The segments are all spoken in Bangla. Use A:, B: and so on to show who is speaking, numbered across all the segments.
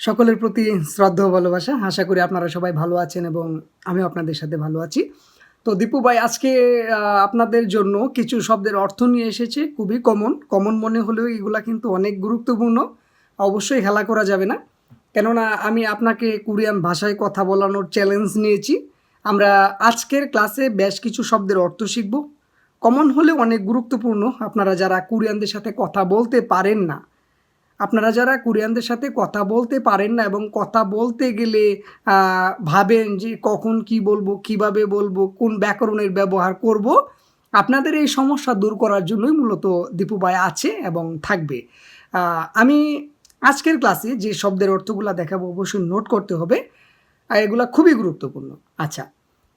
A: সকলের প্রতি শ্রদ্ধা ও ভালোবাসা। আশা করি আপনারা সবাই ভালো আছেন এবং আমিও আপনাদের সাথে ভালো আছি। তো দীপু ভাই আজকে আপনাদের জন্য কিছু শব্দের অর্থ নিয়ে এসেছি। খুবই কমন মনে হলেও এগুলা কিন্তু অনেক গুরুত্বপূর্ণ। অবশ্যই হেলা করা যাবে না। কেননা আমি আপনাকে কোরিয়ান ভাষায় কথা বলানোর চ্যালেঞ্জ নিয়েছি। আমরা আজকের ক্লাসে বেশ কিছু শব্দের অর্থ শিখব। কমন হলেও অনেক গুরুত্বপূর্ণ। আপনারা যারা কোরিয়ানদের সাথে কথা বলতে পারেন না, আপনারা যারা কোরিয়ানদের সাথে কথা বলতে পারেন না এবং কথা বলতে গেলে ভাবেন যে কখন কি বলবো, কিভাবে বলবো, কোন ব্যাকরণের ব্যবহার করব, আপনাদের এই সমস্যা দূর করার জন্যই মূলত দীপু ভাই আছে এবং থাকবে। আমি আজকের ক্লাসে যে শব্দের অর্থগুলো দেখাবো অবশ্যই নোট করতে হবে, আর এগুলো খুবই গুরুত্বপূর্ণ। আচ্ছা,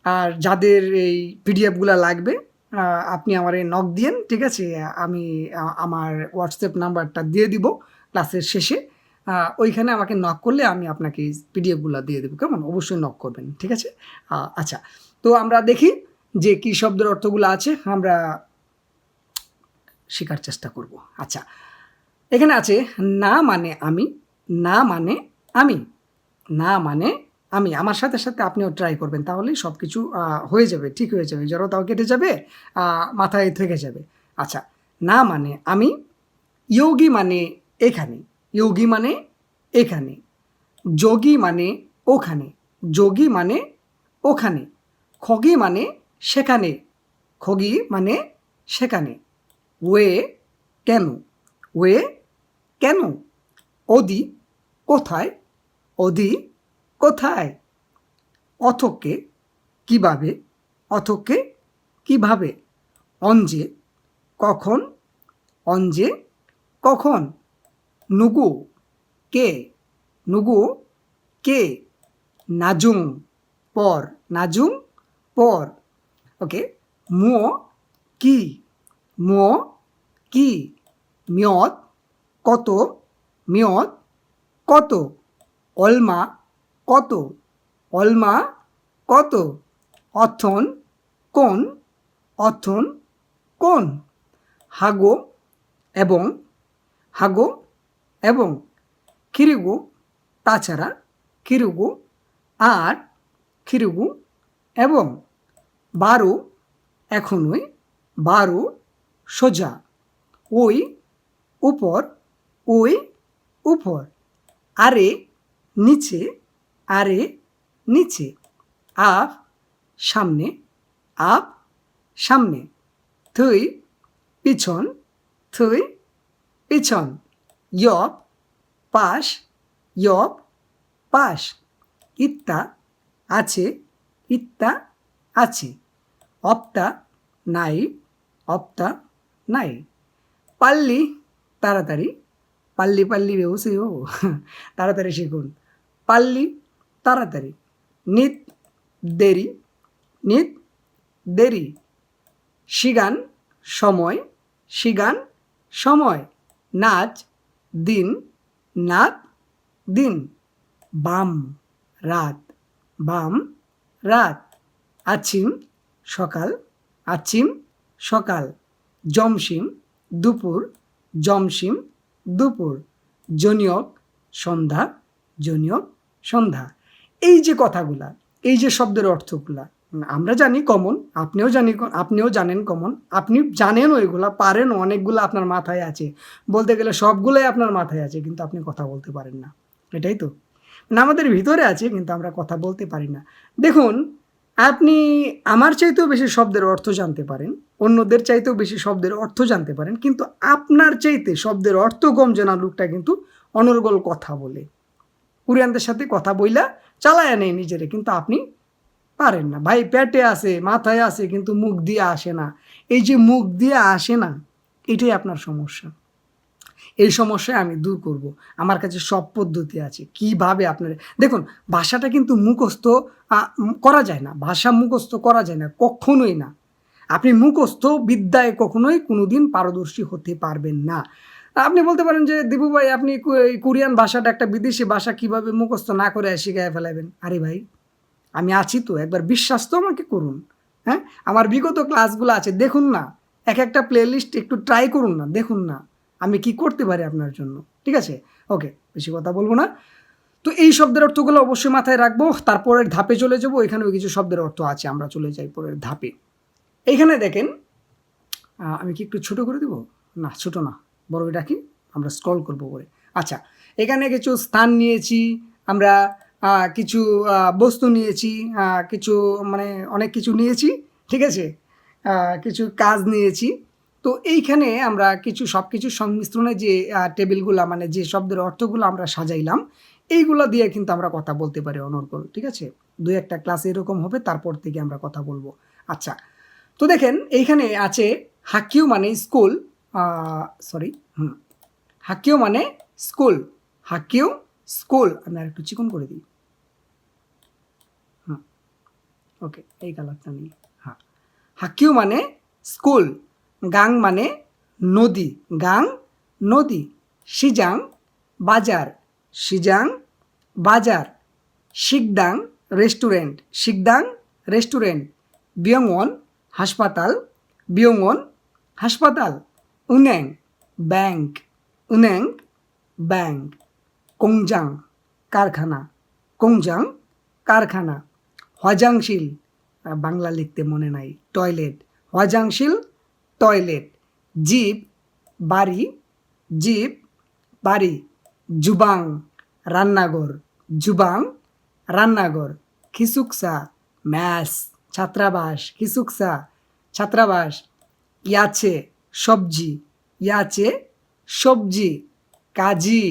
A: আর যাদের এই পিডিএফগুলো লাগবে আপনি আমার নক দিয়েন, ঠিক আছে? আমি আমার হোয়াটসঅ্যাপ নাম্বারটা দিয়ে দিব ক্লাসের শেষে। ওইখানে আমাকে নক করলে আমি আপনাকে পিডিএফগুলো দিয়ে দেবো, কেমন? অবশ্যই নক করবেন, ঠিক আছে? আচ্ছা, তো আমরা দেখি যে কী শব্দের অর্থগুলো আছে, আমরা শেখার চেষ্টা করব। আচ্ছা, এখানে আছে না মানে আমি, না মানে আমি, না মানে আমি। আমার সাথে সাথে আপনিও ট্রাই করবেন, তাহলেই সব কিছু হয়ে যাবে, ঠিক হয়ে যাবে, জড়তাও কেটে যাবে, মাথায় থেকে যাবে। আচ্ছা, না মানে আমি, ইয়োগী মানে এখানে, ইয়োগী মানে এখানে, যোগী মানে ওখানে, যোগী মানে ওখানে, খগী মানে সেখানে, খগী মানে সেখানে, ওয়ে কেন, ওয়ে কেন, অদি কোথায়, অদি কোথায়, অথকে কিভাবে, অথকে কিভাবে, অঞ্জে কখন, অঞ্জে কখন, নুগু কে, নুগু কে, নাজুং পর, নাজুং পর। ওকে, মুও কি, মুও কি, মিয়ত কত, মিয়ত কত, অলমা কত, অলমা কত, অথন কোন, অথন কোন, হাগো এবং, হাগো এবং, খিরিগু তাছাড়া, খিরিগু আর, খিরিগু এবং, বারু এখনই, বারু সোজা, ওই উপর, ওই উপর, আরে নিচে, আরে নিচে, আপ সামনে, আপ সামনে, থুই পিছন, থুই পিছন, ইয়প পাশ, ইয়প পাশ, ইত্তা আছে, ইত্তা আছে, অপ্তা নাই, অপ্তা নাই, পাল্লি তাড়াতাড়ি, পাল্লি পাল্লি বেউসেও তাড়াতাড়ি শিখুন, পাল্লি তাড়াতাড়ি, নিত দেরি, নিত দেরি, শিগান সময়, শিগান সময়, নাচ দিন, নাচ দিন, বাম রাত, বাম রাত, আছিম সকাল, আছিম সকাল, জমসিম দুপুর, জমসিম দুপুর, জনিয়ক সন্ধ্যা, জনিয়ক সন্ধ্যা। এই যে কথাগুলা, এই যে শব্দের অর্থগুলা আমরা জানি কমন, আপনিও জানেন কমন, আপনি জানেন ওইগুলা, পারেন অনেকগুলো, আপনার মাথায় আছে, বলতে গেলে সবগুলোই আপনার মাথায় আছে, কিন্তু আপনি কথা বলতে পারেন না। এটাই তো মানে আমাদের ভিতরে আছে, কিন্তু আমরা কথা বলতে পারি না। দেখুন, আপনি আমার চাইতেও বেশি শব্দের অর্থ জানতে পারেন, অন্যদের চাইতেও বেশি শব্দের অর্থ জানতে পারেন, কিন্তু আপনার চাইতে শব্দের অর্থ কম জানা লোকটা কিন্তু অনর্গল কথা বলে, কোরিয়ানদের সাথে কথা বইলা চালায় নেয় নিজেরে, কিন্তু আপনি পারেন না। ভাই পেটে আসে, মাথায় আসে, কিন্তু মুখ দিয়ে আসে না। এই যে মুখ দিয়ে আসে না, এটাই আপনার সমস্যা। এই সমস্যায় আমি দূর করব। আমার কাছে সব পদ্ধতি আছে কিভাবে আপনার, দেখুন, ভাষাটা কিন্তু মুখস্থ করা যায় না, ভাষা মুখস্থ করা যায় না, কখনোই না। আপনি মুখস্থ বিদ্যায় কখনোই কোনোদিন পারদর্শী হতে পারবেন না। আপনি বলতে পারেন যে দীপু ভাই আপনি কোরিয়ান ভাষাটা একটা বিদেশি ভাষা কিভাবে মুখস্থ না করে শিখায় ফেলাবেন। আরে ভাই, আমি আছি তো, একবার বিশ্বাস তো আমাকে করুন। হ্যাঁ, আমার বিগত ক্লাসগুলো আছে, দেখুন না, এক একটা প্লেলিস্ট একটু ট্রাই করুন না, দেখুন না আমি কি করতে পারি আপনার জন্য, ঠিক আছে? ওকে, বেশি কথা বলবো না। তো এই শব্দের অর্থগুলো অবশ্যই মাথায় রাখবো, তারপরের ধাপে চলে যাবো। এখানেও কিছু শব্দের অর্থ আছে, আমরা চলে যাই পরের ধাপে। এইখানে দেখেন, আমি কি একটু ছোট করে দেবো? না, ছোট না, বড় রাখি, আমরা স্ক্রল করবো করে। আচ্ছা, এখানে কিছু স্থান নিয়েছি আমরা, কিছু বস্তু নিয়েছি, কিছু মানে অনেক কিছু নিয়েছি, ঠিক আছে, কিছু কাজ নিয়েছি। তো এইখানে আমরা কিছু সব কিছুর সংমিশ্রণে যে টেবিলগুলা মানে যে শব্দের অর্থগুলো আমরা সাজাইলাম, এইগুলো দিয়ে কিন্তু আমরা কথা বলতে পারি অনর্গল, ঠিক আছে। দুই একটা ক্লাস এরকম হবে, তারপর থেকে আমরা কথা বলবো। আচ্ছা, তো দেখেন এইখানে আছে হাকিউ মানে স্কুল, হাকিউ মানে স্কুল, হাকিউ স্কুল। আমি আর একটু চিকন করে দিই, ওকে, এই কালারটা নিই। হ্যাঁ, হাকিউ মানে স্কুল, গাং মানে নদী, গাং নদী, সিজাং বাজার, সিজাং বাজার, শিকদাং রেস্টুরেন্ট, শিকদাং রেস্টুরেন্ট, বিয়ংওন হাসপাতাল, বিয়ংওন হাসপাতাল, উন্যাং ব্যাংক, উন্যাং ব্যাংক, কোংজাং কারখানা, কোংজাং কারখানা, হজাংশিল, বাংলা লিখতে মনে নাই, টয়লেট, হজাংশিল টয়লেট, জিপ বাড়ি, জিপ বাড়ি, জুবাং রান্নাঘর, জুবাং রান্নাঘর, খিসুকসা ম্যাস ছাত্রাবাস, খিসুকসা ছাত্রাবাস, ইয়াছে সবজি, ইয়াছে সবজি, কাজি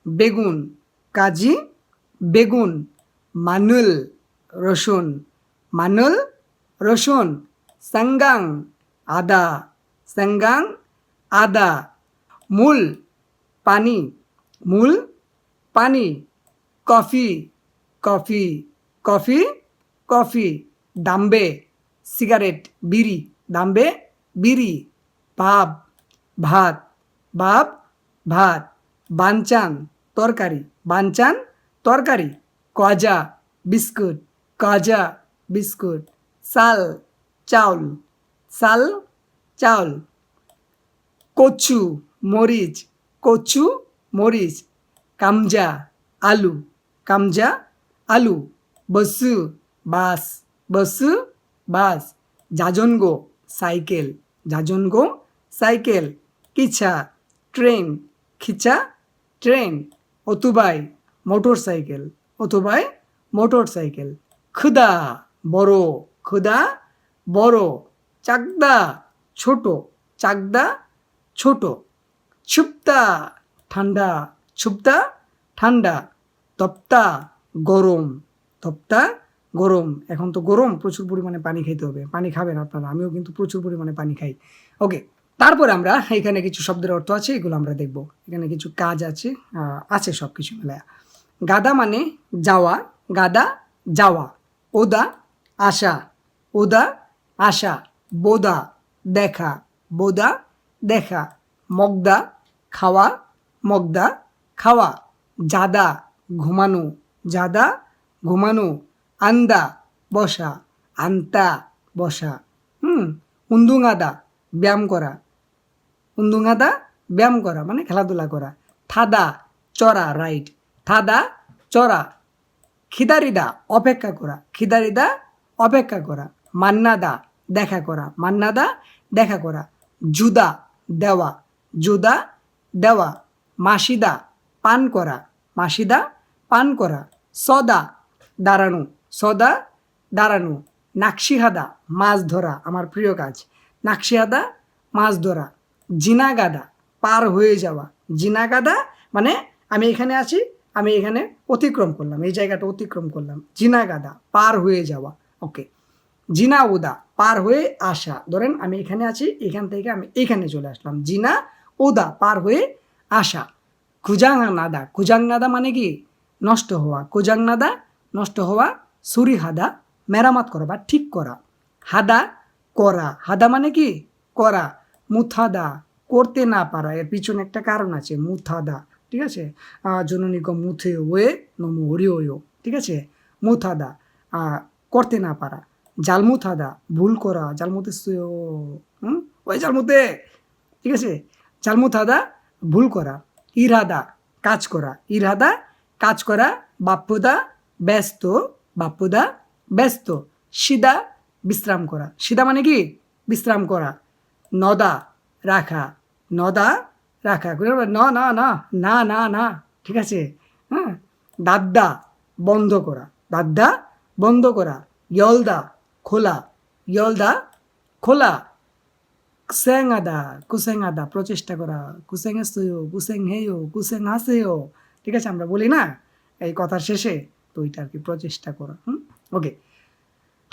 A: বেগুন, কাজি বেগুন, মানুল রসুন, মানুল রসুন, সাঙ্গাং আদা, সাঙ্গাং আদা, মূল পানি, মূল পানি, কফি, কফি, কফি, কফি, দাম্বে সিগারেট বিড়ি, দাম্বে বিড়ি, ভাব ভাত, ভাব ভাত, বানচান তরকারি, বানচান তরকারি, কজা বিস্কুট, কজা বিস্কুট, সাল চাউল, সাল চাউল, কচু মরিচ, কচু মরিচ, কামজা আলু, কামজা আলু, বসু বাস, বসু বাস, জাজনগো সাইকেল, জাজনগো সাইকেল, কিছা ট্রেন, খিচা ট্রেন, অতুবাই মোটর সাইকেল, অতুবাই মোটর সাইকেল, খুদা বড়, খুদা বড়, চাকদা ছোট, চাকদা ছোট, ছুপ্তা ঠান্ডা, ছুপ্তা ঠান্ডা, তপ্তা গরম, তপ্তা গরম। এখন তো গরম, প্রচুর পরিমাণে পানি খেতে হবে, পানি খাবেন আপনারা, আমিও কিন্তু প্রচুর পরিমাণে পানি খাই। ওকে, তারপরে আমরা এখানে কিছু শব্দের অর্থ আছে, এগুলো আমরা দেখব। এখানে কিছু কাজ আছে, আছে সব কিছু মেলায়। গাদা মানে যাওয়া, গাদা যাওয়া, ওদা আসা, ওদা আসা, বোদা দেখা, বোদা দেখা, মগদা খাওয়া, মগদা খাওয়া, জাদা ঘুমানো, জাদা ঘুমানো, আন্দা বসা, আন্তা বসা, উন্দুঙাদা ব্যায়াম করা, উন্দুঙাদা ব্যায়াম করা মানে খেলাধুলা করা, থাদা চড়া রাইট, থাদা চড়া, খিদারিদা অপেক্ষা করা, খিদারিদা অপেক্ষা করা, মান্নাদা দেখা করা, মান্নাদা দেখা করা, জুদা দেওয়া, জুদা দেওয়া, মাসিদা পান করা, মাসিদা পান করা, সদা দাঁড়ানো, সদা দাঁড়ানো, নাকশিহাদা মাছ ধরা, আমার প্রিয় কাজ, নাকশিহাদা মাছ ধরা, জিনাগাদা পার হয়ে যাওয়া, জিনাগাদা মানে আমি এখানে আছি, আমি এখানে অতিক্রম করলাম, এই জায়গাটা অতিক্রম করলাম, জিনাগাদা পার হয়ে যাওয়া। ওকে, জিনা উদা পার হয়ে আসা, ধরেন আমি এখানে আছি, এখান থেকে আমি এখানে চলে আসলাম, জিনা উদা পার হয়ে আসা, কুজাংনাদা, কুজাংনাদা মানে কি নষ্ট হওয়া, কুজাংনাদা নষ্ট হওয়া, সুরি হাদা মেরামত করা বা ঠিক করা, হাদা করা, হাদা মানে কি করা, মুথাদা করতে না পারা, এর পিছনে একটা কারণ আছে, মুথাদা, ঠিক আছে, জননিক মুথে ওয়ে নম হরি ওয়ো, ঠিক আছে, মুথাদা করতে না পারা, জালমুথাদা ভুল করা, জালমুতে ওই জালমুতে, ঠিক আছে, জালমুথাদা ভুল করা, ইরাদা কাজ করা, ইরাদা কাজ করা, বাপ্পুদা ব্যস্ত, বাপ্পুদা ব্যস্ত। সিদা বিশ্রাম করা, সিদা মানে কি বিশ্রাম করা। নদা রাখা, নদা রাখা, না না না না না না, ঠিক আছে, হ্যাঁ। দাদ্দা বন্ধ করা, দাদ্দা বন্ধ করা। ইয়লদা খোলা, ইয়লদা খোলা। কুসেংআদা, কুসেংআদা প্রচেষ্টা করা, কুসেংএসেও, কুসেংহেও, কুসেংহাসেও, ঠিক আছে, আমরা বলি না এই কথার শেষে, তো ওইটা আর কি প্রচেষ্টা করা। ওকে,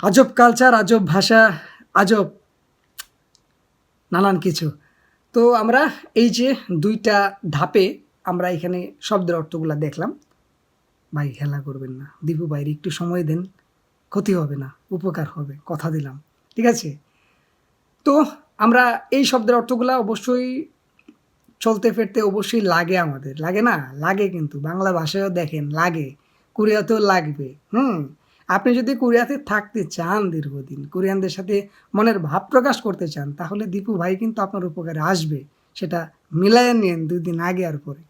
A: আজব কালচার, আজব ভাষা, আজব নানান কিছু। তো আমরা এই যে দুইটা ধাপে আমরা এখানে শব্দের অর্থগুলো দেখলাম। ভাই খেলা করবেন না, দীপু ভাইয়ের একটু সময় দেন, ক্ষতি হবে না, উপকার হবে, কথা দিলাম, ঠিক আছে। তো আমরা এই শব্দের অর্থগুলো অবশ্যই চলতে ফিরতে অবশ্যই লাগে, আমাদের লাগে না, লাগে, কিন্তু বাংলা ভাষায়ও দেখেন লাগে, কোরিয়াতেও লাগবে। আপনি যদি কোরিয়াতে থাকতে চান দীর্ঘদিন, কোরিয়ানদের সাথে মনের ভাব প্রকাশ করতে চান, তাহলে দীপু ভাই কিন্তু আপনার উপকারে আসবে। সেটা মিলাইয়ে নিন 2 দিন আগে আর পরে।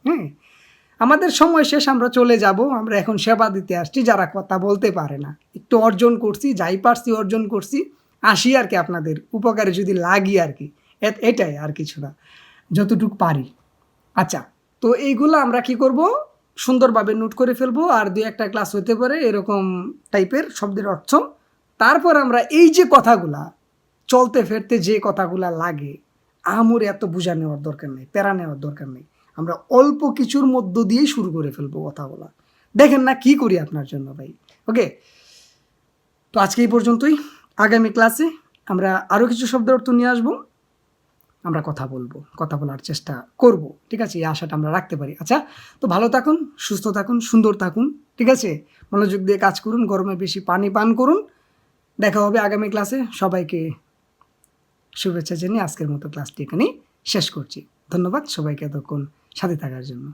A: আমাদের সময় শেষ, আমরা চলে যাব। আমরা এখন সেবা দিতে আসছি যারা কথা বলতে পারে না। একটু অর্জন করছি, যাই পারছি অর্জন করছি, আসি আর কি, আপনাদের উপকারে যদি লাগি আর কি, এটাই আর কিছু না, যতটুকু পারি। আচ্ছা, তো এইগুলো আমরা কি করব, সুন্দরভাবে নোট করে ফেলবো, আর 2-1টা ক্লাস হতে পারে এরকম টাইপের শব্দের অর্থ। তারপর আমরা এই যে কথাগুলা চলতে ফেরতে যে কথাগুলা লাগে, আহামরি এত বোঝা নেওয়ার দরকার নেই, প্যারা নেওয়ার দরকার নেই, আমরা অল্প কিছুর মধ্য দিয়েই শুরু করে ফেলবো কথা বলা। দেখেন না কি করি আপনার জন্য ভাই। ওকে, তো আজকে এই পর্যন্তই। আগামী ক্লাসে আমরা আরও কিছু শব্দের অর্থ নিয়ে আসবো, আমরা কথা বলবো, কথা বলার চেষ্টা করব, ঠিক আছে, এই আশাটা আমরা রাখতে পারি। আচ্ছা, তো ভালো থাকুন, সুস্থ থাকুন, সুন্দর থাকুন, ঠিক আছে, মনোযোগ দিয়ে কাজ করুন, গরমে বেশি পানি পান করুন। দেখা হবে আগামী ক্লাসে। সবাইকে শুভেচ্ছা জানিয়ে আজকের মতো ক্লাসটি এখানেই শেষ করছি। ধন্যবাদ সবাইকে এতক্ষণ সাথে থাকার জন্য।